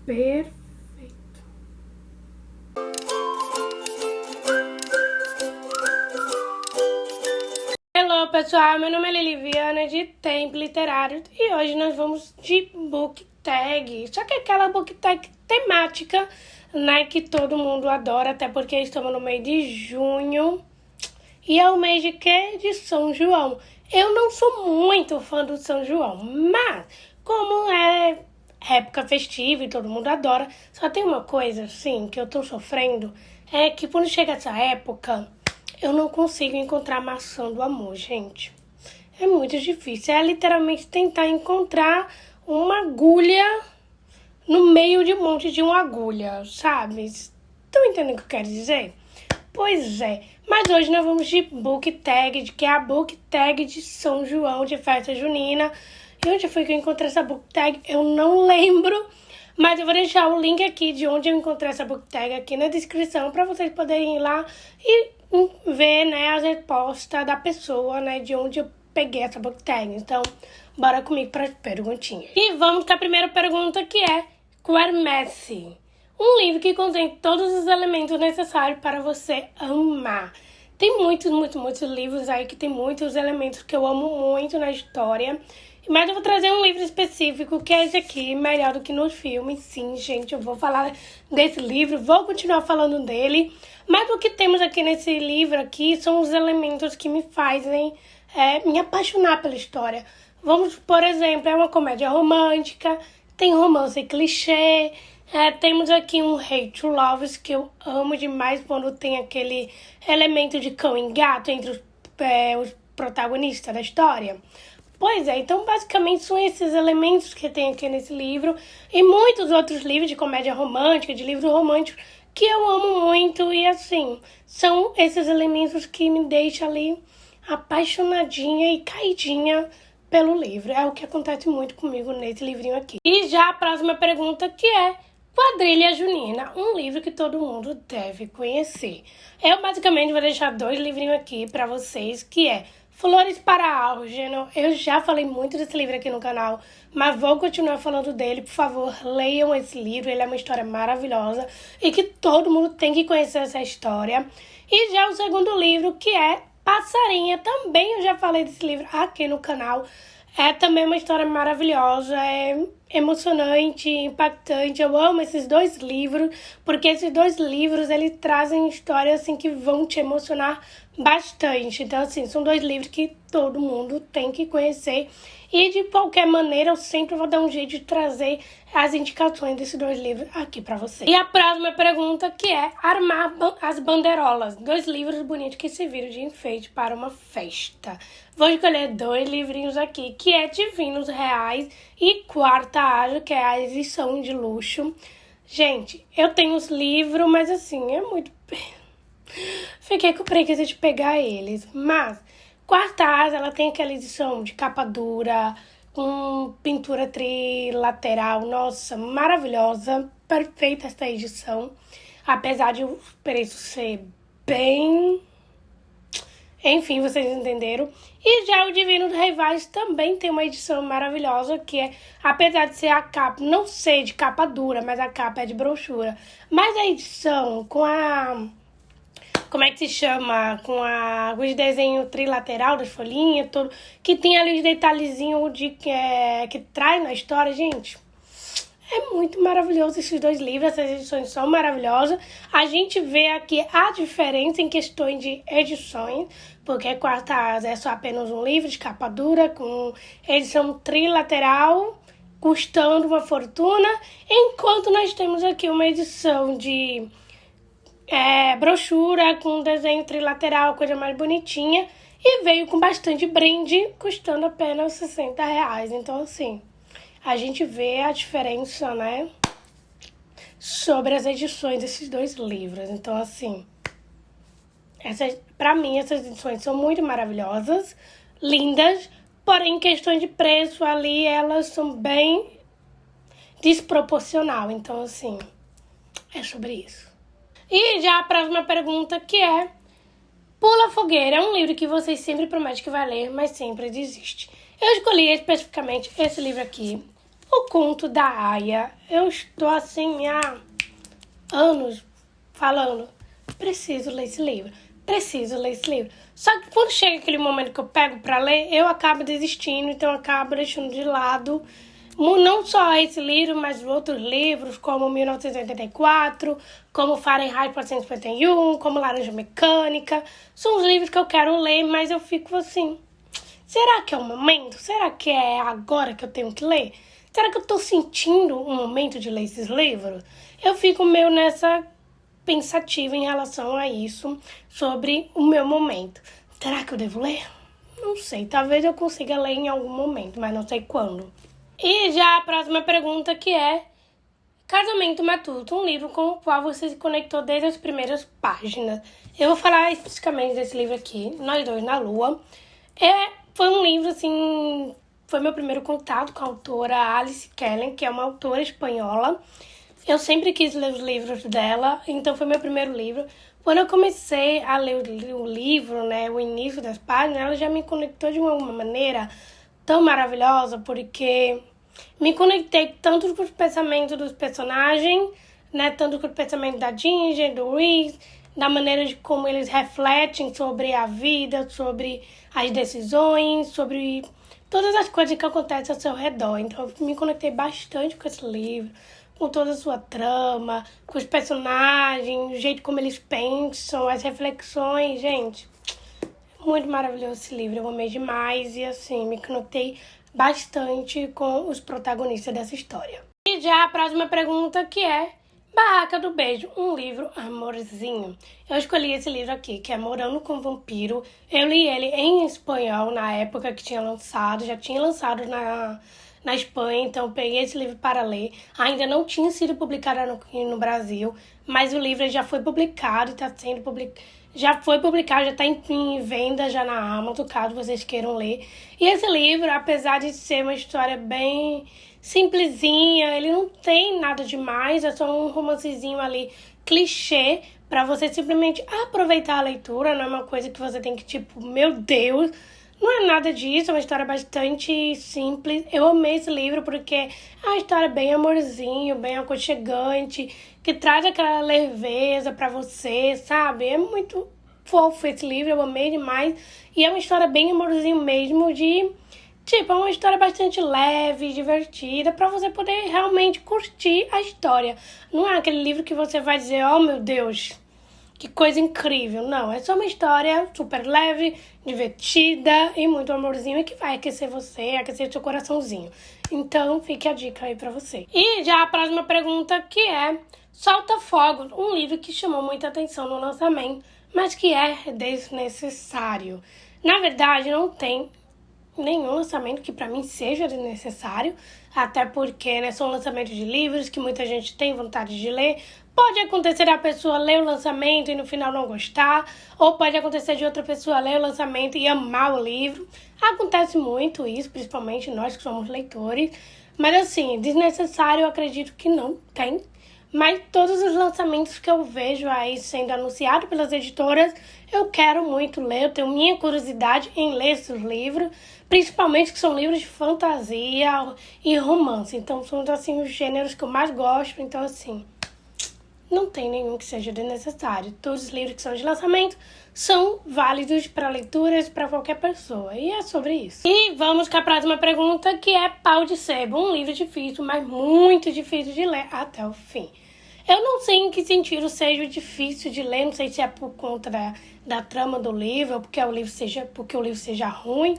Perfeito. Hello, pessoal, meu nome é Liliviana de Tempo Literário e hoje nós vamos de book tag. Só que aquela book tag temática, né, que todo mundo adora, até porque estamos no mês de junho. E é o mês de quê? De São João. Eu não sou muito fã do São João, mas como é época festiva e todo mundo adora, só tem uma coisa, assim, que eu tô sofrendo, é que quando chega essa época, eu não consigo encontrar a maçã do amor, gente. É muito difícil. É literalmente tentar encontrar uma agulha no meio de um monte de uma agulha, sabe? Estão entendendo o que eu quero dizer? Pois é, mas hoje nós vamos de book tag, que é a book tag de São João, de festa junina. E onde foi que eu encontrei essa book tag? Eu não lembro, mas eu vou deixar o link aqui de onde eu encontrei essa book tag aqui na descrição para vocês poderem ir lá e ver, né, as respostas da pessoa, né, de onde eu peguei essa book tag. Então, bora comigo para as perguntinhas. E vamos com a primeira pergunta, que é Quermesse. Um livro que contém todos os elementos necessários para você amar. Tem muitos livros aí que tem muitos elementos que eu amo muito na história. Mas eu vou trazer um livro específico, que é esse aqui, Melhor do que nos filmes. Sim, gente, eu vou falar desse livro, vou continuar falando dele. Mas o que temos aqui nesse livro aqui são os elementos que me fazem me apaixonar pela história. Vamos, por exemplo, é uma comédia romântica, tem romance clichê. Temos aqui um hate to lovers, que eu amo demais quando tem aquele elemento de cão e gato entre os protagonistas da história. Pois é, então basicamente são esses elementos que tem aqui nesse livro e muitos outros livros de comédia romântica, de livro romântico, que eu amo muito e assim, são esses elementos que me deixam ali apaixonadinha e caidinha pelo livro. É o que acontece muito comigo nesse livrinho aqui. E já a próxima pergunta, que é Quadrilha Junina, um livro que todo mundo deve conhecer. Eu basicamente vou deixar 2 livrinhos aqui para vocês, que é Flores para Álgeno. Eu já falei muito desse livro aqui no canal, mas vou continuar falando dele. Por favor, leiam esse livro, ele é uma história maravilhosa e que todo mundo tem que conhecer essa história. E já o segundo livro, que é Passarinha, também eu já falei desse livro aqui no canal. É também uma história maravilhosa, é emocionante, impactante. Eu amo esses 2 livros, porque esses 2 livros, eles trazem histórias assim que vão te emocionar bastante. Então, assim, são 2 livros que todo mundo tem que conhecer. E, de qualquer maneira, eu sempre vou dar um jeito de trazer as indicações desses 2 livros aqui pra vocês. E a próxima pergunta, que é Armar as Bandeirolas. 2 livros bonitos que serviram de enfeite para uma festa. Vou escolher 2 livrinhos aqui, que é Divinos Reais e Quarta Ágil, que é a edição de luxo. Gente, eu tenho os livros, mas assim, é muito... Fiquei com preguiça de pegar eles, mas Quarta Asa, ela tem aquela edição de capa dura, com pintura trilateral, nossa, maravilhosa, perfeita essa edição, apesar de o preço ser bem... Enfim, vocês entenderam. E já o Divino dos Rivais também tem uma edição maravilhosa, que é, apesar de ser a capa, não ser de capa dura, mas a capa é de brochura, mas a edição com a... Como é que se chama? Com os desenhos trilateral das folhinhas, tudo, que tem ali os detalhezinhos que traz na história, gente. É muito maravilhoso esses 2 livros, essas edições são maravilhosas. A gente vê aqui a diferença em questões de edições, porque Quarta Asa é só apenas um livro de capa dura, com edição trilateral, custando uma fortuna, enquanto nós temos aqui uma edição de... brochura com desenho trilateral, coisa mais bonitinha, e veio com bastante brinde, custando apenas R$60. Então, assim, a gente vê a diferença, né, sobre as edições desses 2 livros. Então, assim, pra mim, essas edições são muito maravilhosas, lindas, porém, em questões de preço ali, elas são bem desproporcional. Então, assim, é sobre isso. E já a próxima pergunta, que é Pula Fogueira, é um livro que vocês sempre prometem que vai ler, mas sempre desiste. Eu escolhi especificamente esse livro aqui. O Conto da Aia. Eu estou assim há anos falando, preciso ler esse livro, preciso ler esse livro. Só que quando chega aquele momento que eu pego para ler, eu acabo desistindo, então eu acabo deixando de lado não só esse livro, mas outros livros, como 1984, como Fahrenheit 451, como Laranja Mecânica. São os livros que eu quero ler, mas eu fico assim, será que é o momento? Será que é agora que eu tenho que ler? Será que eu tô sentindo um momento de ler esses livros? Eu fico meio nessa pensativa em relação a isso, sobre o meu momento. Será que eu devo ler? Não sei, talvez eu consiga ler em algum momento, mas não sei quando. E já a próxima pergunta, que é Casamento Matuto, um livro com o qual você se conectou desde as primeiras páginas. Eu vou falar especificamente desse livro aqui, Nós Dois na Lua. Foi um livro, assim, foi meu primeiro contato com a autora Alice Kellen, que é uma autora espanhola. Eu sempre quis ler os livros dela, então foi meu primeiro livro. Quando eu comecei a ler o livro, né, o início das páginas, ela já me conectou de uma maneira tão maravilhosa, porque me conectei tanto com os pensamentos dos personagens, né, tanto com o pensamento da Ginger, do Reese, da maneira de como eles refletem sobre a vida, sobre as decisões, sobre todas as coisas que acontecem ao seu redor. Então eu me conectei bastante com esse livro, com toda a sua trama, com os personagens, o jeito como eles pensam, as reflexões, gente. Muito maravilhoso esse livro, eu amei demais e assim, me conectei bastante com os protagonistas dessa história. E já a próxima pergunta, que é Barraca do Beijo, um livro amorzinho. Eu escolhi esse livro aqui, que é Morando com Vampiro. Eu li ele em espanhol na época que tinha lançado, já tinha lançado na Espanha, então eu peguei esse livro para ler. Ainda não tinha sido publicado aqui no Brasil, mas o livro já foi publicado, está sendo publicado. Já foi publicado, já está em venda já na Amazon, caso vocês queiram ler. E esse livro, apesar de ser uma história bem simplesinha, ele não tem nada demais, é só um romancezinho ali, clichê, para você simplesmente aproveitar a leitura, não é uma coisa que você tem que, tipo, meu Deus, não é nada disso, é uma história bastante simples. Eu amei esse livro porque é uma história bem amorzinho, bem aconchegante, que traz aquela leveza pra você, sabe? É muito fofo esse livro, eu amei demais. E é uma história bem amorzinho mesmo, é uma história bastante leve, divertida, pra você poder realmente curtir a história. Não é aquele livro que você vai dizer, oh meu Deus, que coisa incrível. Não, é só uma história super leve, divertida e muito amorzinho, e que vai aquecer você, aquecer seu coraçãozinho. Então, fique a dica aí pra você. E já a próxima pergunta, que é Solta Fogo, um livro que chamou muita atenção no lançamento, mas que é desnecessário. Na verdade, não tem nenhum lançamento que pra mim seja desnecessário, até porque, né, são lançamentos de livros que muita gente tem vontade de ler. Pode acontecer a pessoa ler o lançamento e no final não gostar, ou pode acontecer de outra pessoa ler o lançamento e amar o livro. Acontece muito isso, principalmente nós que somos leitores, mas assim, desnecessário eu acredito que não tem. Mas todos os lançamentos que eu vejo aí sendo anunciados pelas editoras, eu quero muito ler, eu tenho minha curiosidade em ler esses livros, principalmente que são livros de fantasia e romance. Então são assim os gêneros que eu mais gosto, então assim, não tem nenhum que seja desnecessário. Todos os livros que são de lançamento são válidos para leituras para qualquer pessoa. E é sobre isso. E vamos com a próxima pergunta, que é Pau de Sebo. Um livro difícil, mas muito difícil de ler até o fim. Eu não sei em que sentido seja difícil de ler. Não sei se é por conta da trama do livro, ou porque o livro seja ruim.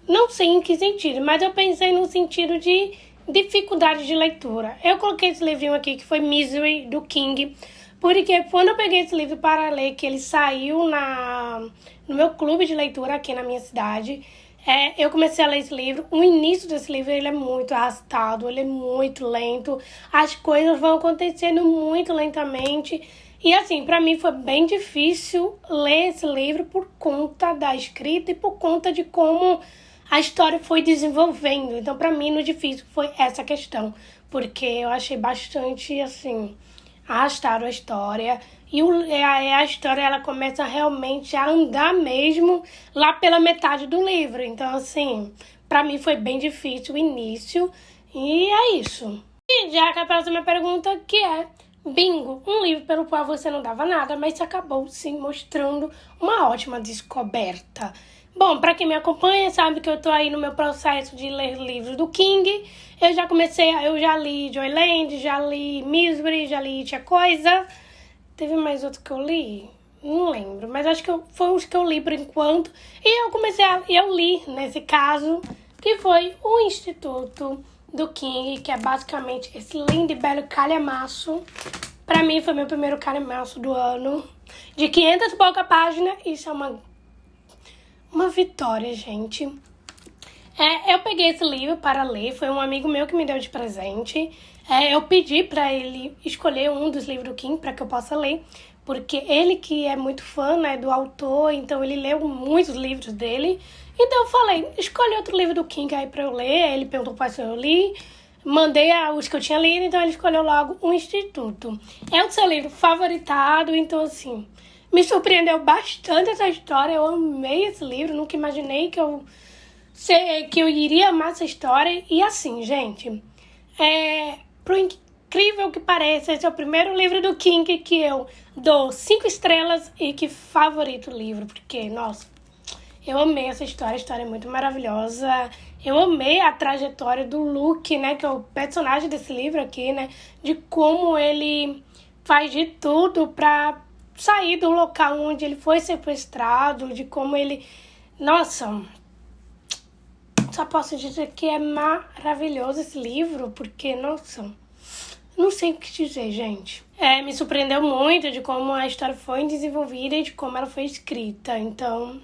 Não sei em que sentido, mas eu pensei no sentido de dificuldade de leitura. Eu coloquei esse livrinho aqui, que foi Misery, do King, porque quando eu peguei esse livro para ler, que ele saiu no meu clube de leitura aqui na minha cidade, eu comecei a ler esse livro. O início desse livro, ele é muito arrastado, ele é muito lento, as coisas vão acontecendo muito lentamente, e assim, pra mim foi bem difícil ler esse livro por conta da escrita e por conta de como a história foi desenvolvendo. Então, pra mim, no difícil foi essa questão, porque eu achei bastante, assim, arrastado a história. E a história, ela começa realmente a andar mesmo lá pela metade do livro. Então, assim, pra mim foi bem difícil o início. E é isso. E já que a próxima pergunta, que é Bingo, um livro pelo qual você não dava nada, mas acabou se mostrando uma ótima descoberta. Bom, para quem me acompanha sabe que eu tô aí no meu processo de ler livros do King. Eu já li Joyland, já li Misery, já li Tia Coisa. Teve mais outro que eu li? Não lembro, mas acho que foi os que eu li por enquanto. E eu li nesse caso, que foi o Instituto do King, que é basicamente esse lindo e belo calhamaço. Pra mim foi meu primeiro calhamaço do ano, de 500 e pouca páginas. Isso é uma vitória, gente. Eu peguei esse livro para ler, foi um amigo meu que me deu de presente. Eu pedi para ele escolher um dos livros do King para que eu possa ler, porque ele que é muito fã, né, do autor, então ele leu muitos livros dele. Então eu falei, escolhe outro livro do King aí para eu ler. Aí ele perguntou quais eu li, mandei os que eu tinha lido, então ele escolheu logo O Instituto. É o seu livro favoritado, então assim, me surpreendeu bastante essa história. Eu amei esse livro, nunca imaginei que eu iria amar essa história. E assim, gente, pro incrível que pareça, esse é o primeiro livro do King que eu dou 5 estrelas e que favorito o livro, porque, nossa, eu amei essa história, a história é muito maravilhosa. Eu amei a trajetória do Luke, né, que é o personagem desse livro aqui, né, de como ele faz de tudo pra sair do local onde ele foi sequestrado, de como ele... Nossa, só posso dizer que é maravilhoso esse livro, porque, nossa, não sei o que dizer, gente. Me surpreendeu muito de como a história foi desenvolvida e de como ela foi escrita, então...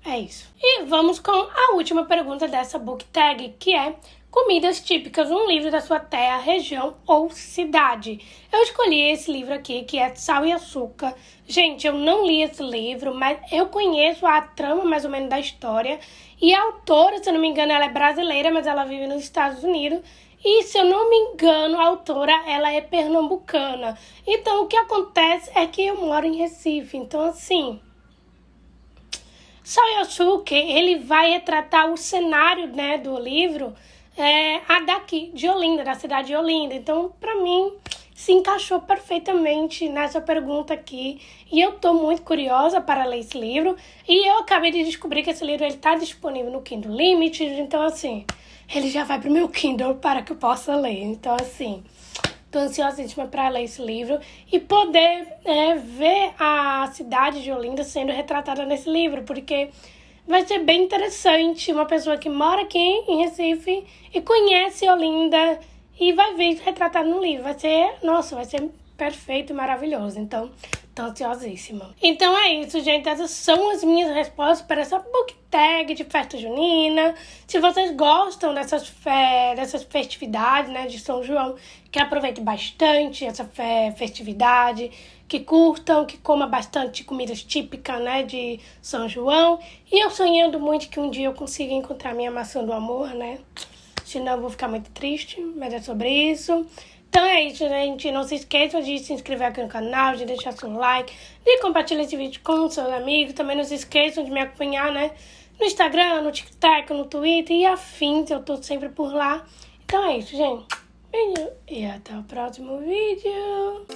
é isso. E vamos com a última pergunta dessa book tag, que é comidas típicas, um livro da sua terra, região ou cidade. Eu escolhi esse livro aqui, que é Sal e Açúcar. Gente, eu não li esse livro, mas eu conheço a trama mais ou menos da história. E a autora, se eu não me engano, ela é brasileira, mas ela vive nos Estados Unidos. E, se eu não me engano, a autora, ela é pernambucana. Então, o que acontece é que eu moro em Recife. Então, assim... Sal e Açúcar, ele vai retratar o cenário, né, do livro, daqui, de Olinda, da cidade de Olinda. Então, pra mim, se encaixou perfeitamente nessa pergunta aqui. E eu tô muito curiosa para ler esse livro. E eu acabei de descobrir que esse livro tá disponível no Kindle Unlimited. Então, assim, ele já vai pro meu Kindle para que eu possa ler. Então, assim... tô ansiosíssima para ler esse livro e poder ver a cidade de Olinda sendo retratada nesse livro, porque vai ser bem interessante uma pessoa que mora aqui em Recife e conhece Olinda e vai ver retratado no livro. Vai ser perfeito e maravilhoso. Então, tô ansiosíssima. Então é isso, gente. Essas são as minhas respostas para essa book tag de festa junina. Se vocês gostam dessas festividades, né, de São João, que aproveitem bastante essa festividade, que curtam, que comam bastante comidas típicas, né, de São João. E eu sonhando muito que um dia eu consiga encontrar minha maçã do amor, né? Senão eu vou ficar muito triste, mas é sobre isso. Então é isso, gente. Não se esqueçam de se inscrever aqui no canal, de deixar seu like, de compartilhar esse vídeo com seus amigos. Também não se esqueçam de me acompanhar, né, no Instagram, no TikTok, no Twitter e afins. Eu tô sempre por lá. Então é isso, gente. Beijo e até o próximo vídeo.